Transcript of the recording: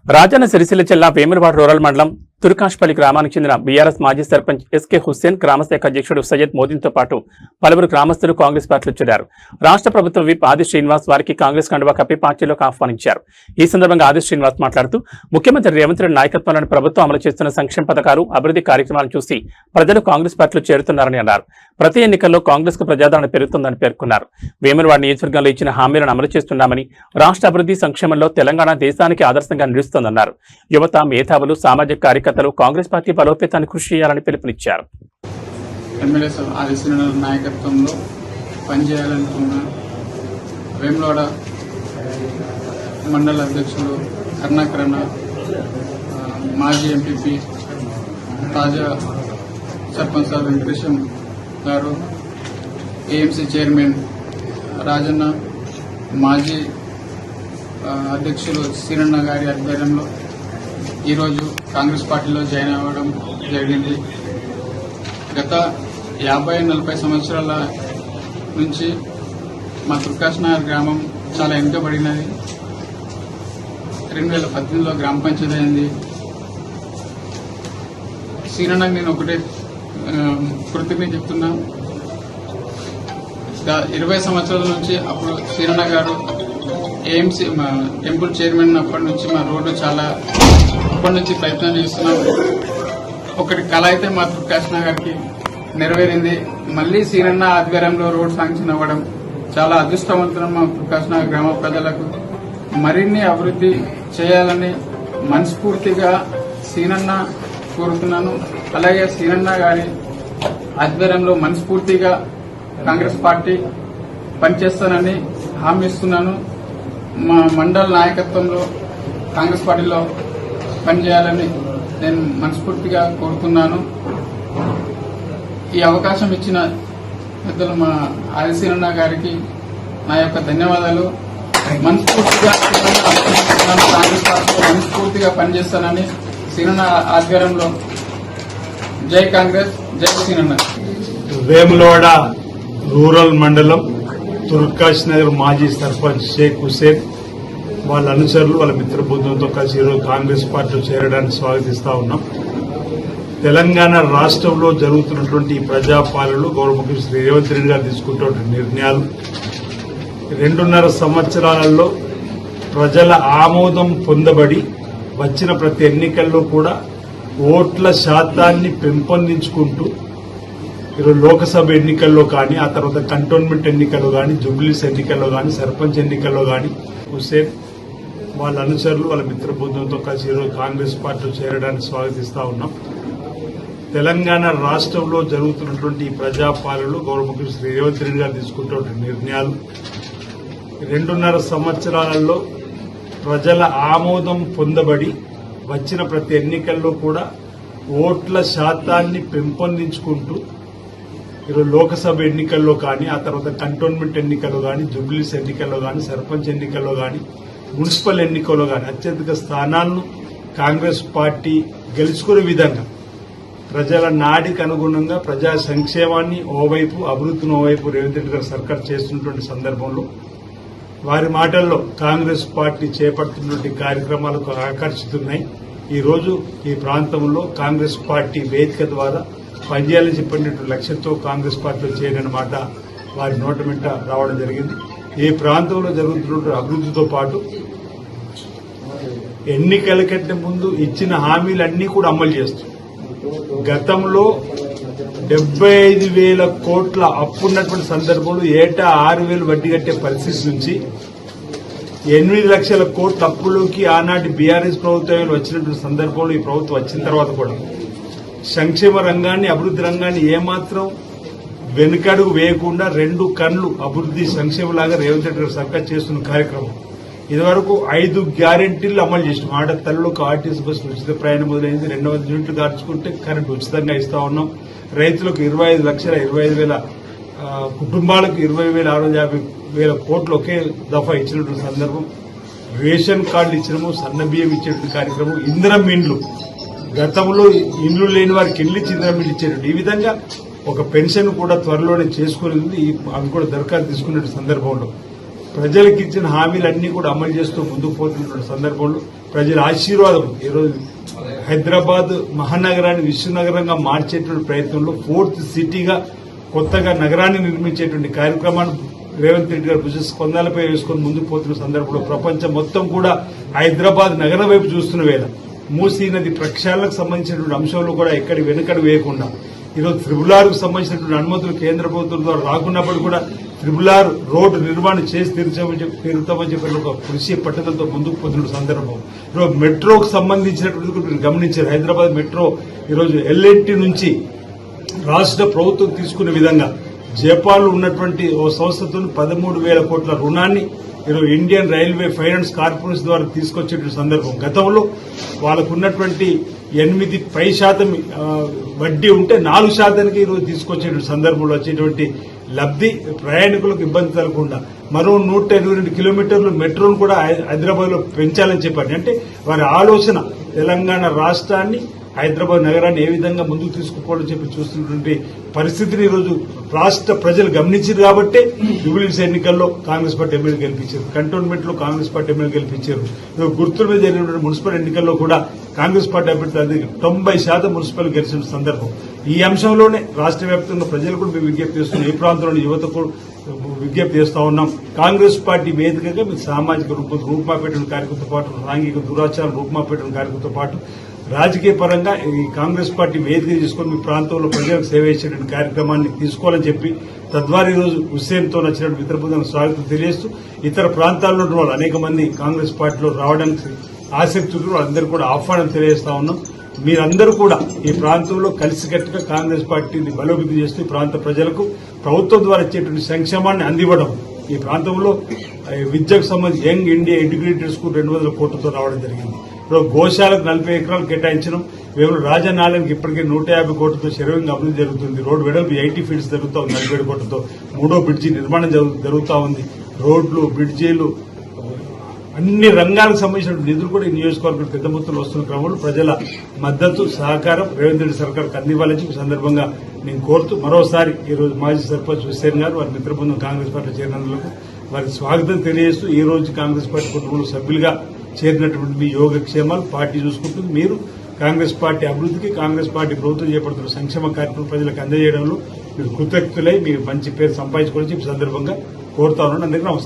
రాజన్న సిరిసిల్ల జిల్లా వేములవాడ రూరల్ మండలం తుర్కాష్పల్లి గ్రామానికి చెందిన బీఆర్ఎస్ మాజీ సర్పంచ్ ఎస్కే హుస్సేన్ గ్రామశాఖ అధ్యక్షుడు సయ్యద్ మోదీన్తో పాటు పలువురు గ్రామస్తులు కాంగ్రెస్ పార్టీలో చేరారు. రాష్ట్ర ప్రభుత్వ విప్ ఆది శ్రీనివాస్ వారికి కాంగ్రెస్ కండువా కప్పి పార్టీలోకి ఆహ్వానించారు. ఈ సందర్భంగా ఆది శ్రీనివాస్ మాట్లాడుతూ ముఖ్యమంత్రి రేవంత్ రెడ్డి నాయకత్వంలోని ప్రభుత్వం అమలు చేస్తున్న సంక్షేమ పథకాలు, అభివృద్ధి కార్యక్రమాలను చూసి ప్రజలు కాంగ్రెస్ పార్టీలో చేరుతున్నారని అన్నారు. ప్రతి ఎన్నికల్లో కాంగ్రెస్ కు ప్రజాదరణ పెరుగుతుందని పేర్కొన్నారు. వేములవాడ నియోజకవర్గంలో ఇచ్చిన హామీలను అమలు చేస్తున్నామని, రాష్ట్ర అభివృద్ధి సంక్షేమంలో తెలంగాణ దేశానికి ఆదర్శంగా నిలుస్తోందన్నారు. యువత, మేధావులు, సామాజిక కార్యకర్తలు కాంగ్రెస్ పార్టీ బలోపేతాన్ని కృషి చేయాలని పిలుపునిచ్చారు. ఎమ్మెల్యే ఆది శ్రీనివాస్ నాయకత్వంలో పనిచేయాలనుకున్న వేములవాడ మండల అధ్యక్షుడు కర్ణాకరణ, మాజీ ఎంపీపీ తాజా సర్పంచ్ వెంకటేశం గారు, ఏఎంసీ చైర్మన్ రాజన్న, మాజీ అధ్యక్షులు సీనన్న గారి ఆధ్వర్యంలో ఈరోజు కాంగ్రెస్ పార్టీలో జాయిన్ అవ్వడం జరిగింది. గత 50-40 సంవత్సరాల నుంచి మా తుర్కాష్నగర్ గ్రామం చాలా వెనుకబడినది. 2018లో గ్రామ పంచాయతీ అయింది. సీనన్నకు నేను ఒకటే కృతజ్ఞత చెప్తున్నా. 20 సంవత్సరాల నుంచి అప్పుడు సీనన్న గారు ఏఎంసీ టెంపుల్ చైర్మన్ అప్పటి నుంచి మా రోడ్డు చాలా అప్పటి నుంచి ప్రయత్నం చేస్తున్నాం. ఒకటి కళ అయితే మా తుర్కాష్నగర్కి నెరవేరింది. మళ్లీ సీనన్న ఆధ్వర్యంలో రోడ్ శాంక్షన్ అవ్వడం చాలా అదృష్టవంతులం. మా తుర్కాష్నగర్ గ్రామ ప్రజలకు మరిన్ని అభివృద్ధి చేయాలని మనస్ఫూర్తిగా సీనన్న కోరుతున్నాను. అలాగే సీనన్న గారి ఆధ్వర్యంలో మనస్ఫూర్తిగా కాంగ్రెస్ పార్టీ పనిచేస్తానని హామీ ఇస్తున్నాను. మా మండల నాయకత్వంలో కాంగ్రెస్ పార్టీలో పనిచేయాలని నేను మనస్ఫూర్తిగా కోరుతున్నాను. ఈ అవకాశం ఇచ్చిన పెద్దలు మా ఆది సీనన్న గారికి నా యొక్క ధన్యవాదాలు. మనస్ఫూర్తిగా కాంగ్రెస్ పార్టీలో మనస్ఫూర్తిగా పనిచేస్తానని సీనన్న ఆధ్వర్యంలో జై కాంగ్రెస్, జై సీనన్న. వేములవాడ రూరల్ మండలం తుర్కాష్నగర్ మాజీ సర్పంచ్ షేక్ హుస్సేన్ వాళ్ళ అనుచరులు, వాళ్ళ మిత్రబృందంతో కలిసి ఈరోజు కాంగ్రెస్ పార్టీలో చేరడానికి స్వాగతిస్తా ఉన్నాం. తెలంగాణ రాష్ట్రంలో జరుగుతున్నటువంటి ప్రజాపాలనలు గౌరవ ముఖ్యమంత్రి శ్రీ రేవంత్ రెడ్డి గారు తీసుకుంటున్న నిర్ణయాలు 2.5 సంవత్సరాలలో ప్రజల ఆమోదం పొందబడి వచ్చిన ప్రతి ఎన్నికల్లో కూడా ఓట్ల శాతాన్ని పెంపొందించుకుంటూ ఈరోజు లోక్సభ ఎన్నికల్లో కానీ, ఆ తర్వాత కంటోన్మెంట్ ఎన్నికల్లో కానీ, జుబ్లీస్ ఎన్నికల్లో కానీ, సర్పంచ్ ఎన్నికల్లో కానీ హుస్సేన్ వాళ్ళ అనుచరులు, వాళ్ళ మిత్రబృందంతో కలిసి ఈరోజు కాంగ్రెస్ పార్టీలో చేరడానికి స్వాగతిస్తా ఉన్నాం. తెలంగాణ రాష్ట్రంలో జరుగుతున్నటువంటి ప్రజాపాలనలు గౌరవ ముఖ్యమంత్రి శ్రీ రేవంత్ రెడ్డి గారు తీసుకుంటున్న నిర్ణయాలు 2.5 సంవత్సరాలలో ప్రజల ఆమోదం పొందబడి వచ్చిన ప్రతి ఎన్నికల్లో కూడా ఓట్ల శాతాన్ని పెంపొందించుకుంటూ ఈరోజు లోక్సభ ఎన్నికల్లో కానీ, ఆ తర్వాత కంటోన్మెంట్ ఎన్నికల్లో కానీ, జుబ్లీస్ ఎన్నికల్లో కానీ, సర్పంచ్ ఎన్నికల్లో కానీ, మున్సిపల్ ఎన్నికల్లో కానీ అత్యధిక స్థానాలను కాంగ్రెస్ పార్టీ గెలుచుకునే విధంగా ప్రజల నాడికి అనుగుణంగా ప్రజా సంక్షేమాన్ని ఓవైపు, అభివృద్ధిని ఓవైపు రేవంత్ రెడ్డి గారు సర్కార్ చేస్తున్నటువంటి సందర్భంలో వారి మాటల్లో కాంగ్రెస్ పార్టీ చేపడుతున్నటువంటి కార్యక్రమాలకు ఆకర్షితున్నాయి. ఈ రోజు ఈ ప్రాంతంలో కాంగ్రెస్ పార్టీ వేదిక ద్వారా పనిచేయాలని చెప్పినట్టు లక్ష్యంతో కాంగ్రెస్ పార్టీలో చేరిన మాట వారి నోట వెంట రావడం జరిగింది. ఈ ప్రాంతంలో జరుగుతున్న అభివృద్ధితో పాటు ఎన్నికల కంటే ముందు ఇచ్చిన హామీలన్నీ కూడా అమలు చేస్తూ గతంలో 75,000 కోట్ల అప్పున్నటువంటి సందర్భంలో ఏటా 6,000 వడ్డీ కట్టే పరిస్థితి నుంచి 8 లక్షల కోట్ల అప్పులోకి ఆనాటి బీఆర్ఎస్ ప్రభుత్వం వచ్చినటువంటి సందర్భంలో ఈ ప్రభుత్వం వచ్చిన తర్వాత కూడా సంక్షేమ రంగాన్ని, అభివృద్ధి రంగాన్ని ఏమాత్రం వెనుకడుగు వేయకుండా 2 కన్నులు అభివృద్ధి సంక్షేమలాగా రేవంత్ రెడ్డి గారు సర్కార్ చేస్తున్న కార్యక్రమం. ఇదివరకు 5 గ్యారెంటీలు అమలు చేసినాం. ఆడతల్లులకు ఆర్టీసీ బస్సులు ఉచిత ప్రయాణం మొదలైంది. 200 యూనిట్లు దాచుకుంటే కరెంటు ఉచితంగా ఇస్తా ఉన్నాం. రైతులకు 25,25,000 కుటుంబాలకు 20,650,000 కోట్లు ఒకే దఫా ఇచ్చినటువంటి సందర్భం. రేషన్ కార్డులు ఇచ్చినాము, సన్న బియ్యం ఇచ్చేటువంటి కార్యక్రమం. ఇందిరం ఇండ్లు, గతంలో ఇండ్లు లేని వారికి ఇండ్లు ఇచ్చి ఇందిరం ఇండ్లు ఇచ్చేటువంటి ఈ విధంగా ఒక పెన్షన్ కూడా త్వరలోనే చేసుకునేది. అవి కూడా దరఖాస్తు తీసుకునే సందర్భంలో ప్రజలకు ఇచ్చిన హామీలన్నీ కూడా అమలు చేస్తూ ముందుకు పోతున్న సందర్భంలో ప్రజల ఆశీర్వాదం ఈరోజు హైదరాబాద్ మహానగరాన్ని విశ్వనగరంగా మార్చేటువంటి ప్రయత్నంలో 4th సిటీగా కొత్తగా నగరాన్ని నిర్మించేటువంటి కార్యక్రమాన్ని రేవంత్ రెడ్డి గారు కొందాలపై వేసుకొని ముందుకు పోతున్న సందర్భంలో ప్రపంచం మొత్తం కూడా హైదరాబాద్ నగరం వైపు చూస్తున్న వేళ మూసీ నది ప్రక్షాళనకు సంబంధించినటువంటి అంశంలో కూడా ఎక్కడి వెనుకడు వేయకుండా ఈరోజు త్రిబులార్కు సంబంధించినటువంటి అనుమతులు కేంద్ర ప్రభుత్వం ద్వారా రాకున్నప్పుడు కూడా త్రిబులార్ రోడ్డు నిర్మాణం చేసి తీరుతామని చెప్పి ఒక కృషి పట్టుదలతో ముందుకు పోతున్న సందర్భం ఈరోజు మెట్రోకు సంబంధించినటువంటి మీరు గమనించారు. హైదరాబాద్ మెట్రో ఈరోజు ఎల్ఎన్టీ నుంచి రాష్ట్ర ప్రభుత్వం తీసుకునే విధంగా జపాన్లో ఉన్నటువంటి ఓ సంస్థతో 13,000 కోట్ల రుణాన్ని ఈరోజు ఇండియన్ రైల్వే ఫైనాన్స్ కార్పొరేషన్ ద్వారా తీసుకొచ్చేటువంటి సందర్భం. గతంలో వాళ్ళకు ఉన్నటువంటి 8% వడ్డీ ఉంటే 4% ఈరోజు తీసుకొచ్చేటువంటి సందర్భంలో వచ్చేటువంటి లబ్ధి ప్రయాణికులకు ఇబ్బంది కలగకుండా మరో 122 కిలోమీటర్లు మెట్రోను కూడా హైదరాబాద్ లో పెంచాలని చెప్పారు. అంటే వారి ఆలోచన తెలంగాణ రాష్ట్రాన్ని హైదరాబాద్ నగరాన్ని ఏ విధంగా ముందుకు తీసుకుపోవాలని చెప్పి చూస్తున్నటువంటి పరిస్థితిని ఈరోజు రాష్ట్ర ప్రజలు గమనించారు కాబట్టి జూబ్లీహిల్స్ ఎన్నికల్లో కాంగ్రెస్ పార్టీ ఎమ్మెల్యే గెలిపించారు, కంటోన్మెంట్ లో కాంగ్రెస్ పార్టీ ఎమ్మెల్యే గెలిపించారు. గుర్తుల మీద జరిగినటువంటి మున్సిపల్ ఎన్నికల్లో కూడా కాంగ్రెస్ పార్టీ అభ్యర్థి 90% మున్సిపల్ గెలిచిన సందర్భం. ఈ అంశంలోనే రాష్ట్ర వ్యాప్తంగా ప్రజలు కూడా మేము విజ్ఞప్తి చేస్తున్నాం, ఈ ప్రాంతంలోని యువతకు విజ్ఞప్తి చేస్తా ఉన్నాం. కాంగ్రెస్ పార్టీ వేదికగా మీకు సామాజిక రూపుమాపేట కార్యక్రమంతో పాటు సాంఘిక దురాచారం రూపుమాపేట కార్యక్రమంతో పాటు రాజకీయ పరంగా ఈ కాంగ్రెస్ పార్టీ వేదిక తీసుకుని మీ ప్రాంతంలో ప్రజలకు సేవ చేసేటువంటి కార్యక్రమాన్ని తీసుకోవాలని చెప్పి తద్వారా ఈరోజు హుస్సేన్తో నచ్చినట్టు మిత్ర బృందానికి స్వాగతం తెలియజేస్తూ ఇతర ప్రాంతాల్లో ఉన్న వాళ్ళు అనేక మంది కాంగ్రెస్ పార్టీలో రావడానికి ఆసక్తి ఉన్న వాళ్ళందరూ కూడా ఆహ్వానం తెలియజేస్తా ఉన్నాం. మీరందరూ కూడా ఈ ప్రాంతంలో కలిసికట్టుగా కాంగ్రెస్ పార్టీని బలోపేతం చేస్తూ ఈ ప్రాంత ప్రజలకు ప్రభుత్వం ద్వారా ఇచ్చేటువంటి సంక్షేమాన్ని అందివ్వడం. ఈ ప్రాంతంలో విద్యకు సంబంధించి యంగ్ ఇండియా ఇంటిగ్రేటెడ్ స్కూల్ 200 కోట్లతో రావడం జరిగింది. గోశాలకు 40 ఎకరాలు కేటాయించడం, వేముల రాజనాలయానికి ఇప్పటికే 150 కోట్లతో శరవేగంగా అభివృద్ధి జరుగుతుంది. రోడ్డు వెడల్పు 80 ఫీట్స్ జరుగుతూ ఉంది 47 కోట్లతో. 3వ బ్రిడ్జి నిర్మాణం జరుగుతూ ఉంది. రోడ్లు, బ్రిడ్జీలు అన్ని రంగాలకు సంబంధించిన నిధులు కూడా ఈ నియోజకవర్గం పెద్ద మొత్తంలో వస్తున్న క్రమంలో ప్రజల మద్దతు సహకారం రేవంత్ రెడ్డి సర్కార్కు అందివ్వాలని ఈ సందర్భంగా నేను కోరుతూ మరోసారి ఈ రోజు మాజీ సర్పంచ్ హుస్సేన్ గారు వారి మిత్ర బృందం కాంగ్రెస్ పార్టీ చేరినందుకు వారికి స్వాగతం తెలియజేస్తూ ఈ రోజు కాంగ్రెస్ పార్టీ కుటుంబంలో సభ్యులుగా చేరినటువంటి మీ యోగక్షేమాలు పార్టీ చూసుకుంటుంది. మీరు కాంగ్రెస్ పార్టీ అభివృద్ధికి కాంగ్రెస్ పార్టీ ప్రభుత్వం చేపడుతున్న సంక్షేమ కార్యక్రమం ప్రజలకు అందజేయడంలో మీరు కృతజ్ఞులై మీరు మంచి పేరు సంపాదించుకోవాలని ఈ సందర్భంగా కోరుతా ఉన్నాను. అందరికీ నమస్కారం.